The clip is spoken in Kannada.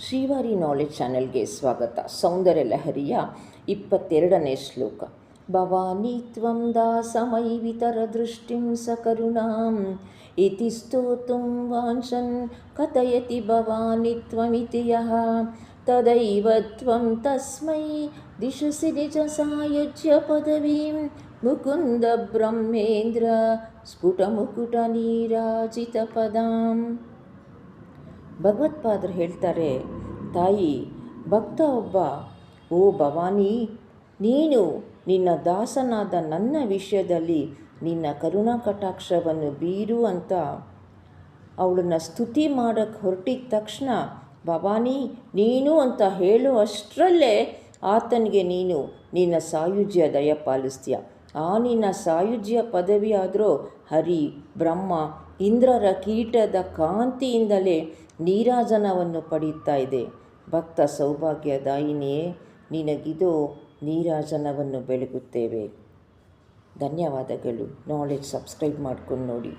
ಶ್ರೀವಾರಿ ನಾಲೆಡ್ಜ್ ಚಾನೆಲ್ಗೆ ಸ್ವಾಗತ. ಸೌಂದರ್ಯ ಲಹರಿಯ 22ನೇ ಶ್ಲೋಕ. ಭವಾನಿ ತ್ವಂ ದಾಸಮಯಿ ವಿತರದೃಷ್ಟಿಂ ಸಕರುಣಾಂ ಇತಿ ಸ್ತೋತುಂ ವಾಂಛನ್ ಕಥಯತಿ ಭವಾನಿ ತ್ವಮಿತಿ ಯಃ ತದೈವ ತ್ವಂ ತಸ್ಮೈ ದಿಶಸಿ ನಿಜ ಸಾಯುಜ್ಯ ಪದವೀಂ ಮುಕುಂದ ಬ್ರಹ್ಮೇಂದ್ರ ಸ್ಫುಟ ಮುಕುಟ ನೀರಾಜಿತ ಪದಾಂ. ಭಗವತ್ಪಾದರು ಹೇಳ್ತಾರೆ, ತಾಯಿ, ಭಕ್ತ ಒಬ್ಬ, ಓ ಭವಾನಿ, ನೀನು ನಿನ್ನ ದಾಸನಾದ ನನ್ನ ವಿಷಯದಲ್ಲಿ ನಿನ್ನ ಕರುಣಾ ಕಟಾಕ್ಷವನ್ನು ಬೀರು ಅಂತ ಅವಳನ್ನು ಸ್ತುತಿ ಮಾಡೋಕ್ಕೆ ಹೊರಟಿದ ತಕ್ಷಣ, ಭವಾನಿ ನೀನು ಅಂತ ಹೇಳೋ ಅಷ್ಟರಲ್ಲೇ ಆತನಿಗೆ ನೀನು ನಿನ್ನ ಸಾಯುಜ್ಯ ದಯ ಪಾಲಿಸ್ತೀಯ. ಆ ನಿನ್ನ ಸಾಯುಜ್ಯ ಪದವಿ ಆದರೂ ಹರಿ, ಬ್ರಹ್ಮ, ಇಂದ್ರರ ಕೀಟದ ಕಾಂತಿಯಿಂದಲೇ ನೀರಾಜನವನ್ನು ಪಡೆಯುತ್ತಾ ಇದೆ. ಭಕ್ತ ಸೌಭಾಗ್ಯದಾಯಿನಿಯೇ, ನಿನಗಿದು ನೀರಾಜನವನ್ನು ಬೆಳಗುತ್ತೇವೆ. ಧನ್ಯವಾದಗಳು. ನಾಲೆಡ್ಜ್ ಸಬ್ಸ್ಕ್ರೈಬ್ ಮಾಡ್ಕೊಂಡು ನೋಡಿ.